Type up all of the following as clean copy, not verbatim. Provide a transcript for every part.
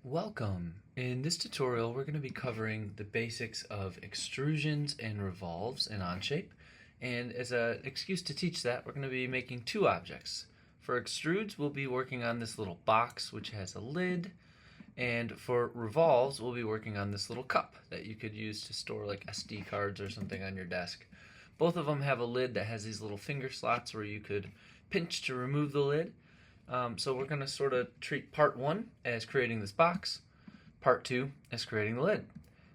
Welcome! In this tutorial we're going to be covering the basics of extrusions and revolves in OnShape, and as an excuse to teach that we're going to be making two objects. For extrudes we'll be working on this little box which has a lid, and for revolves we'll be working on this little cup that you could use to store like SD cards or something on your desk. Both of them have a lid that has these little finger slots where you could pinch to remove the lid. So we're going to sort of treat part one as creating this box, part two as creating the lid.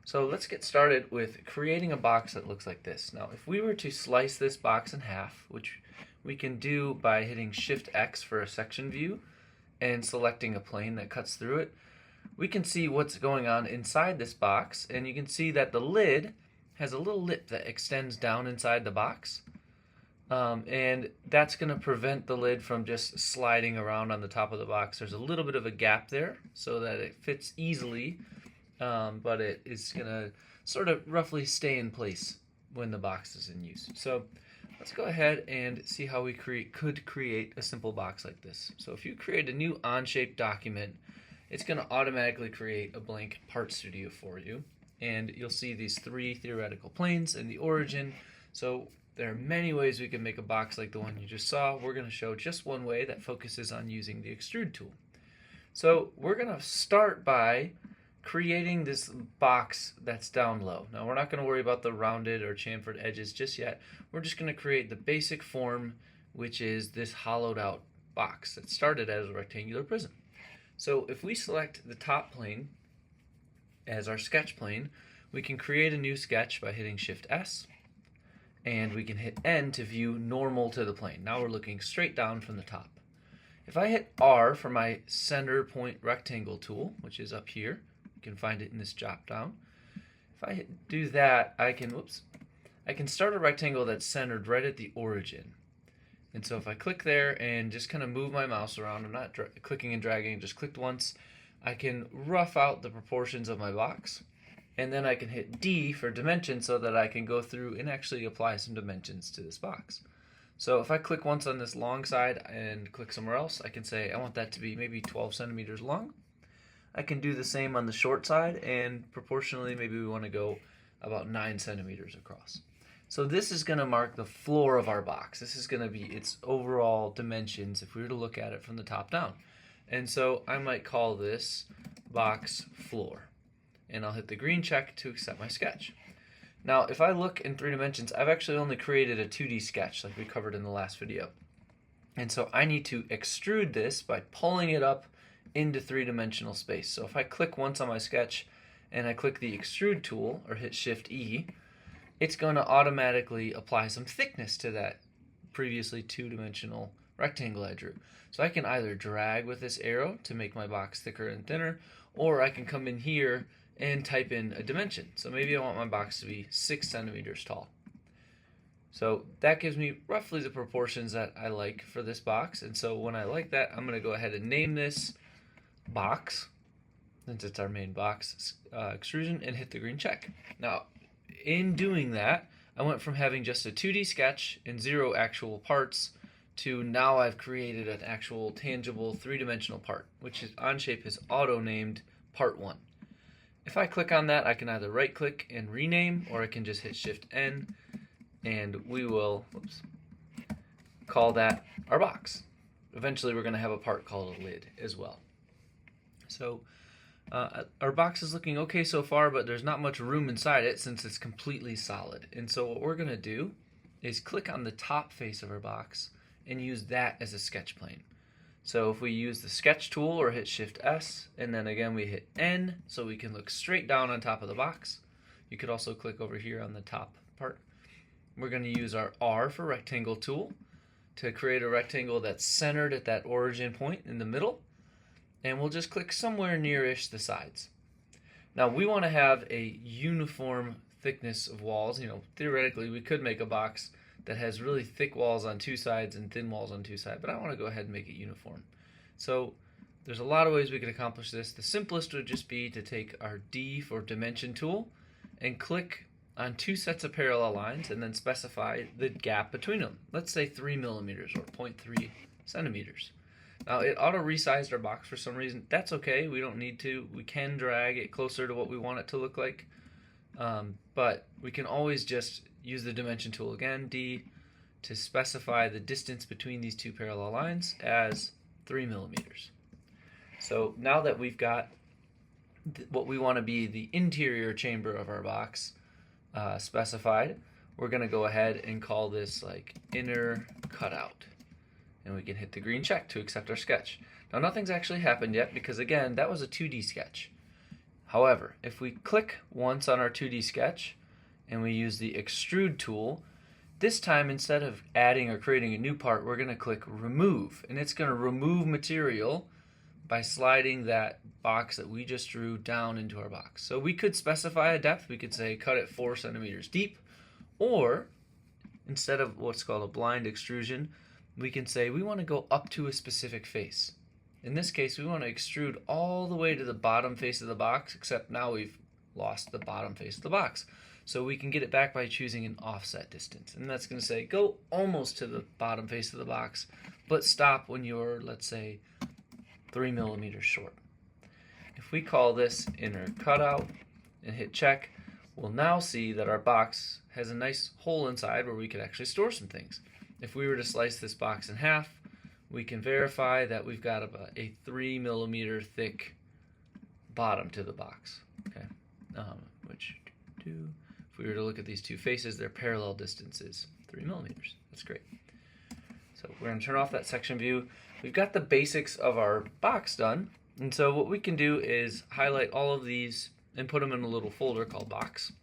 So let's get started with creating a box that looks like this. Now if we were to slice this box in half, which we can do by hitting Shift X for a section view and selecting a plane that cuts through it, we can see what's going on inside this box, and you can see that the lid has a little lip that extends down inside the box. And that's going to prevent the lid from just sliding around on the top of the box. There's a little bit of a gap there so that it fits easily, but it is going to sort of roughly stay in place when the box is in use. So let's go ahead and see how we could create a simple box like this. So if you create a new OnShape document, it's going to automatically create a blank part studio for you. And you'll see these three theoretical planes and the origin. So there are many ways we can make a box like the one you just saw. We're going to show just one way that focuses on using the extrude tool. So we're going to start by creating this box that's down low. Now we're not going to worry about the rounded or chamfered edges just yet. We're just going to create the basic form, which is this hollowed out box that started as a rectangular prism. So if we select the top plane as our sketch plane, we can create a new sketch by hitting Shift S. And we can hit N to view normal to the plane. Now we're looking straight down from the top. If I hit R for my center point rectangle tool, which is up here, you can find it in this drop down. If I do that, I can start a rectangle that's centered right at the origin. And so if I click there and just kind of move my mouse around, I'm not clicking and dragging, just clicked once, I can rough out the proportions of my box. And then I can hit D for dimension so that I can go through and actually apply some dimensions to this box. So if I click once on this long side and click somewhere else, I can say I want that to be maybe 12 centimeters long. I can do the same on the short side, and proportionally maybe we want to go about 9 centimeters across. So this is going to mark the floor of our box. This is going to be its overall dimensions if we were to look at it from the top down. And so I might call this box floor. And I'll hit the green check to accept my sketch. Now if I look in 3 dimensions, I've actually only created a 2D sketch like we covered in the last video. And so I need to extrude this by pulling it up into 3-dimensional space. So if I click once on my sketch and I click the extrude tool or hit Shift E, it's going to automatically apply some thickness to that previously 2-dimensional rectangle I drew. So I can either drag with this arrow to make my box thicker and thinner, or I can come in here and type in a dimension. So maybe I want my box to be 6 centimeters tall. So that gives me roughly the proportions that I like for this box. And so when I like that, I'm going to go ahead and name this box, since it's our main box extrusion, and hit the green check. Now in doing that, I went from having just a 2D sketch and 0 actual parts to now I've created an actual tangible 3-dimensional part, which is OnShape has auto-named part 1. If I click on that, I can either right click and rename, or I can just hit Shift N and we will call that our box. Eventually we're going to have a part called a lid as well. So our box is looking okay so far, but there's not much room inside it since it's completely solid. And so what we're going to do is click on the top face of our box and use that as a sketch plane. So if we use the sketch tool or hit Shift S, and then again we hit N so we can look straight down on top of the box. You could also click over here on the top part. We're going to use our R for rectangle tool to create a rectangle that's centered at that origin point in the middle, and we'll just click somewhere nearish the sides. Now we want to have a uniform thickness of walls. Theoretically we could make a box that has really thick walls on 2 sides and thin walls on 2 sides, but I want to go ahead and make it uniform. So there's a lot of ways we could accomplish this. The simplest would just be to take our D for dimension tool and click on 2 sets of parallel lines and then specify the gap between them. Let's say 3 millimeters or 0.3 centimeters. Now it auto resized our box for some reason. That's okay, we don't need to. We can drag it closer to what we want it to look like. But we can always just use the dimension tool again, D, to specify the distance between these two parallel lines as 3 millimeters. So now that we've got what we want to be the interior chamber of our box specified, we're going to go ahead and call this like inner cutout. And we can hit the green check to accept our sketch. Now nothing's actually happened yet because again, that was a 2D sketch. However, if we click once on our 2D sketch and we use the Extrude tool, this time instead of adding or creating a new part, we're going to click remove, and it's going to remove material by sliding that box that we just drew down into our box. So we could specify a depth. We could say cut it 4 centimeters deep, or instead of what's called a blind extrusion, we can say we want to go up to a specific face. In this case, we want to extrude all the way to the bottom face of the box, except now we've lost the bottom face of the box. So we can get it back by choosing an offset distance. And that's going to say go almost to the bottom face of the box, but stop when you're, let's say, 3 millimeters short. If we call this inner cutout and hit check, we'll now see that our box has a nice hole inside where we could actually store some things. If we were to slice this box in half, we can verify that we've got about a 3 millimeter thick bottom to the box. Okay, if we were to look at these two faces, their parallel distance is 3 millimeters. That's great. So we're going to turn off that section view. We've got the basics of our box done, and so what we can do is highlight all of these and put them in a little folder called box.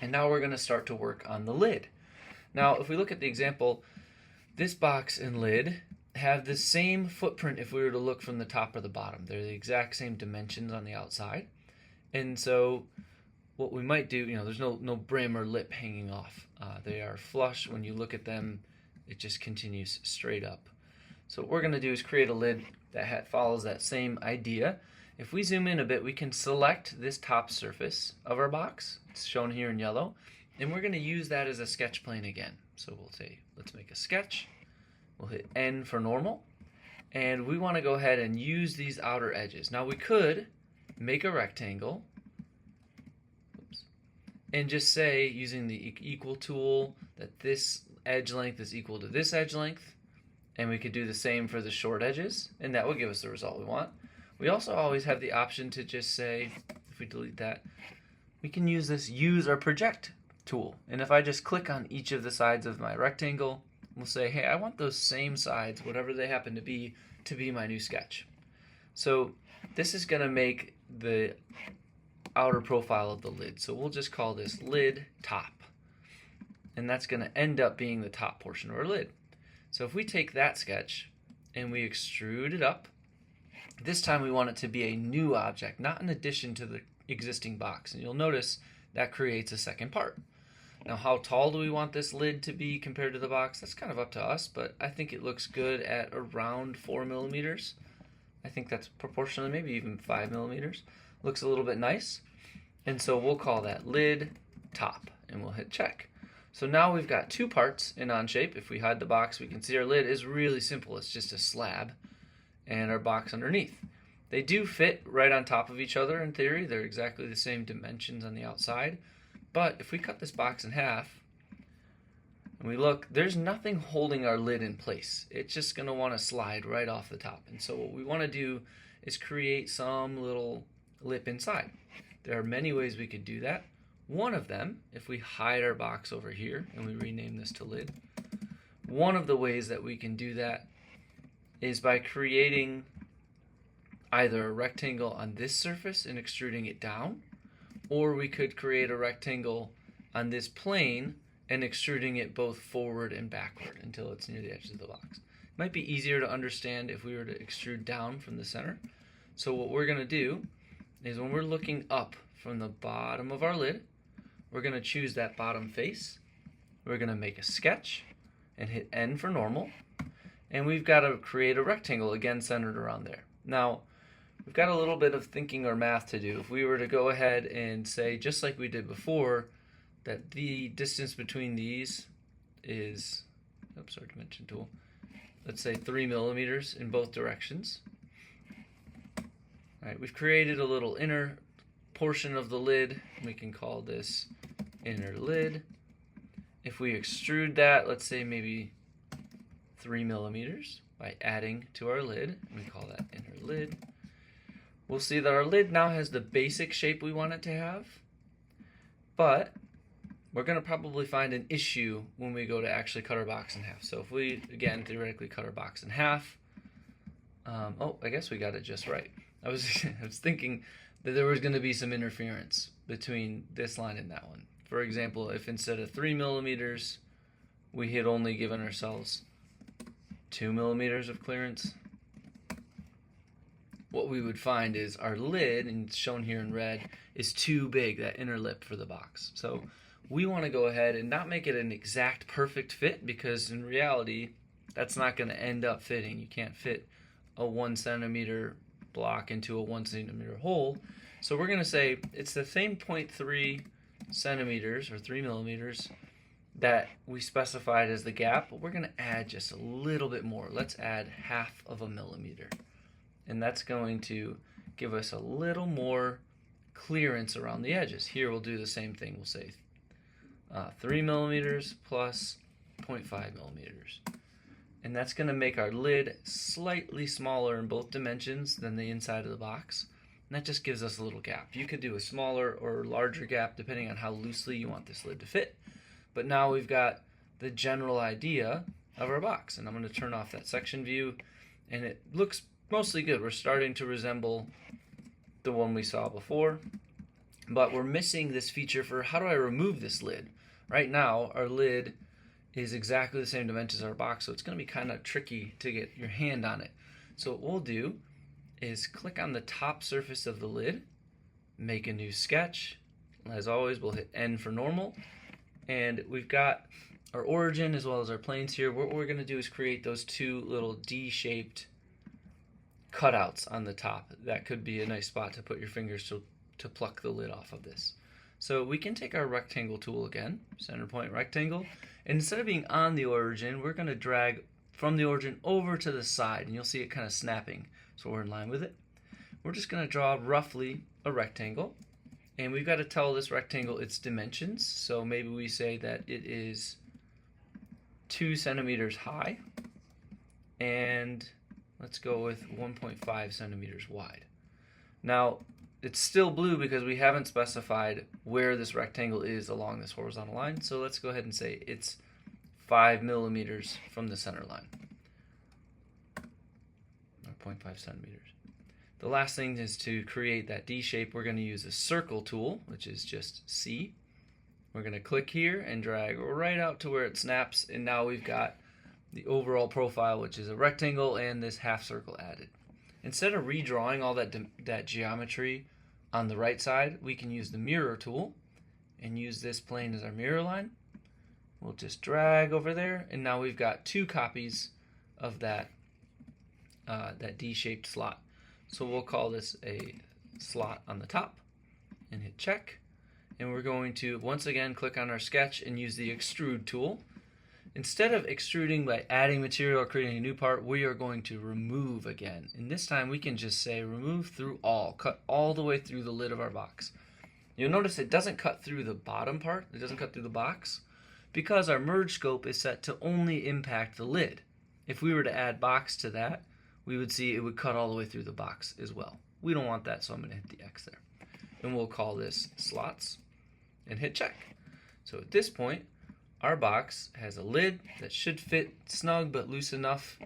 And now we're going to start to work on the lid. Now, if we look at the example, this box and lid have the same footprint if we were to look from the top or the bottom. They're the exact same dimensions on the outside. And so what we might do, there's no brim or lip hanging off. They are flush. When you look at them, it just continues straight up. So what we're going to do is create a lid that follows that same idea. If we zoom in a bit, we can select this top surface of our box. It's shown here in yellow. And we're going to use that as a sketch plane again. So we'll say, let's make a sketch. We'll hit N for normal. And we want to go ahead and use these outer edges. Now we could make a rectangle. Oops, and just say, using the equal tool, that this edge length is equal to this edge length. And we could do the same for the short edges. And that will give us the result we want. We also always have the option to just say, if we delete that, we can use our project tool. And if I just click on each of the sides of my rectangle, we'll say, hey, I want those same sides, whatever they happen to be my new sketch. So this is going to make the outer profile of the lid. So we'll just call this lid top. And that's going to end up being the top portion of our lid. So if we take that sketch and we extrude it up, this time we want it to be a new object, not an addition to the existing box. And you'll notice that creates a second part. Now, how tall do we want this lid to be compared to the box? That's kind of up to us, but I think it looks good at around 4 millimeters. I think that's proportionally, maybe even 5 millimeters. Looks a little bit nice. And so we'll call that lid top, and we'll hit check. So now we've got two parts in OnShape. If we hide the box, we can see our lid is really simple. It's just a slab and our box underneath. They do fit right on top of each other in theory. They're exactly the same dimensions on the outside. But if we cut this box in half and we look, there's nothing holding our lid in place. It's just going to want to slide right off the top. And so what we want to do is create some little lip inside. There are many ways we could do that. One of them, if we hide our box over here and we rename this to lid, one of the ways that we can do that is by creating either a rectangle on this surface and extruding it down, or we could create a rectangle on this plane and extruding it both forward and backward until it's near the edge of the box. It might be easier to understand if we were to extrude down from the center. So what we're going to do is when we're looking up from the bottom of our lid, we're going to choose that bottom face. We're going to make a sketch and hit N for normal. And we've got to create a rectangle, again centered around there. Now, we've got a little bit of thinking or math to do. If we were to go ahead and say, just like we did before, that the distance between these is, oops, our dimension tool, let's say 3 millimeters in both directions. All right, we've created a little inner portion of the lid. We can call this inner lid. If we extrude that, let's say maybe 3 millimeters by adding to our lid, we call that inner lid. We'll see that our lid now has the basic shape we want it to have, but we're going to probably find an issue when we go to actually cut our box in half. So if we, again, theoretically cut our box in half, oh, I guess we got it just right. I was thinking that there was going to be some interference between this line and that one. For example, if instead of 3 millimeters, we had only given ourselves 2 millimeters of clearance, what we would find is our lid, and it's shown here in red, is too big, that inner lip for the box. So we want to go ahead and not make it an exact perfect fit, because in reality, that's not going to end up fitting. You can't fit a 1 centimeter block into a 1 centimeter hole. So we're going to say it's the same 0.3 centimeters or 3 millimeters that we specified as the gap, but we're going to add just a little bit more. Let's add 1/2 millimeter. And that's going to give us a little more clearance around the edges. Here we'll do the same thing. We'll say 3 millimeters plus 0.5 millimeters. And that's going to make our lid slightly smaller in both dimensions than the inside of the box. And that just gives us a little gap. You could do a smaller or larger gap depending on how loosely you want this lid to fit. But now we've got the general idea of our box. And I'm going to turn off that section view, and it looks mostly good. We're starting to resemble the one we saw before, but we're missing this feature for how do I remove this lid. Right now our lid is exactly the same dimensions as our box, so it's going to be kind of tricky to get your hand on it. So what we'll do is click on the top surface of the lid, make a new sketch. As always, we'll hit N for normal, and we've got our origin as well as our planes here. What we're going to do is create those two little D-shaped cutouts on the top. That could be a nice spot to put your fingers to pluck the lid off of this. So we can take our rectangle tool again, center point rectangle, and instead of being on the origin, we're going to drag from the origin over to the side, and you'll see it kind of snapping, so we're in line with it. We're just going to draw roughly a rectangle, and we've got to tell this rectangle its dimensions. So maybe we say that it is 2 centimeters high, and let's go with 1.5 centimeters wide. Now, it's still blue because we haven't specified where this rectangle is along this horizontal line, so let's go ahead and say it's 5 millimeters from the center line, or 0.5 centimeters. The last thing is to create that D shape. We're going to use a circle tool, which is just C. We're going to click here and drag right out to where it snaps, and now we've got the overall profile, which is a rectangle and this half circle added. Instead of redrawing all that geometry on the right side, we can use the mirror tool and use this plane as our mirror line. We'll just drag over there, and now we've got 2 copies of that D-shaped slot. So we'll call this a slot on the top and hit check. And we're going to once again click on our sketch and use the extrude tool. Instead of extruding by adding material or creating a new part, we are going to remove again. And this time we can just say remove through all, cut all the way through the lid of our box. You'll notice it doesn't cut through the bottom part, it doesn't cut through the box, because our merge scope is set to only impact the lid. If we were to add box to that, we would see it would cut all the way through the box as well. We don't want that, so I'm going to hit the X there. And we'll call this slots and hit check. So at this point, our box has a lid that should fit snug but loose enough.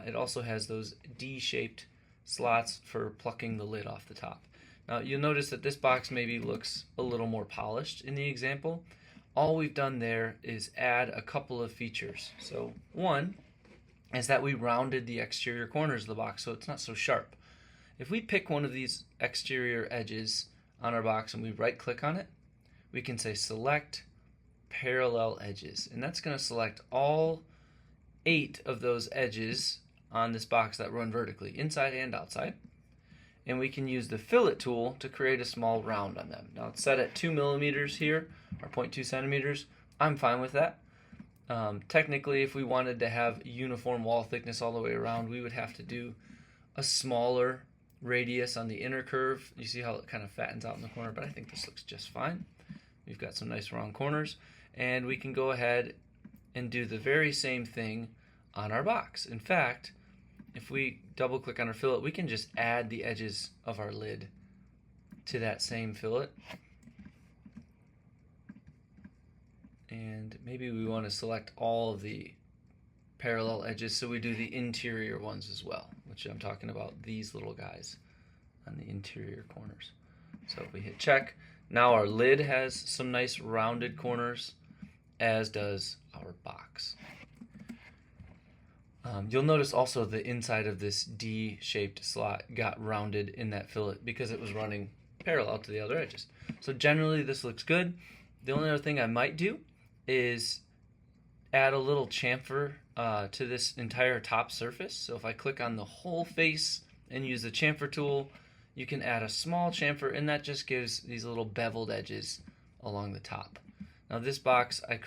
It also has those D-shaped slots for plucking the lid off the top. Now you'll notice that this box maybe looks a little more polished in the example. All we've done there is add a couple of features. So one is that we rounded the exterior corners of the box so it's not so sharp. If we pick one of these exterior edges on our box and we right click on it, we can say select parallel edges, and that's going to select all 8 of those edges on this box that run vertically, inside and outside. And we can use the fillet tool to create a small round on them. Now it's set at 2 millimeters here, or 0.2 centimeters. I'm fine with that. Technically, if we wanted to have uniform wall thickness all the way around, we would have to do a smaller radius on the inner curve. You see how it kind of fattens out in the corner, but I think this looks just fine. We've got some nice round corners, and we can go ahead and do the very same thing on our box. In fact, if we double click on our fillet, we can just add the edges of our lid to that same fillet. And maybe we want to select all of the parallel edges, so we do the interior ones as well, which I'm talking about these little guys on the interior corners. So if we hit check, now our lid has some nice rounded corners, as does our box. You'll notice also the inside of this D-shaped slot got rounded in that fillet because it was running parallel to the other edges. So generally this looks good. The only other thing I might do is add a little chamfer to this entire top surface. So if I click on the whole face and use the chamfer tool, you can add a small chamfer, and that just gives these little beveled edges along the top. Now this box I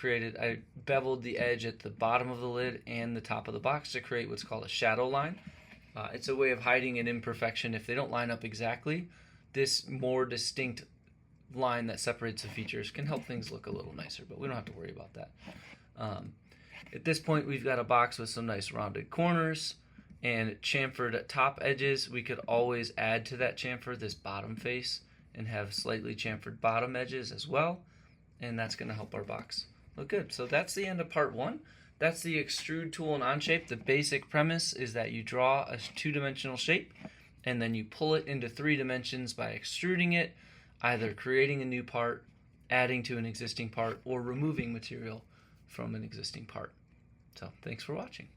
beveled the edge at the bottom of the lid and the top of the box to create what's called a shadow line. It's a way of hiding an imperfection if they don't line up exactly. This more distinct line that separates the features can help things look a little nicer, but we don't have to worry about that. At this point, we've got a box with some nice rounded corners and chamfered top edges. We could always add to that chamfer this bottom face and have slightly chamfered bottom edges as well, and that's going to help our box look good. So that's the end of part one. That's the extrude tool in OnShape. The basic premise is that you draw a two-dimensional shape and then you pull it into 3 dimensions by extruding it, either creating a new part, adding to an existing part, or removing material from an existing part. So thanks for watching.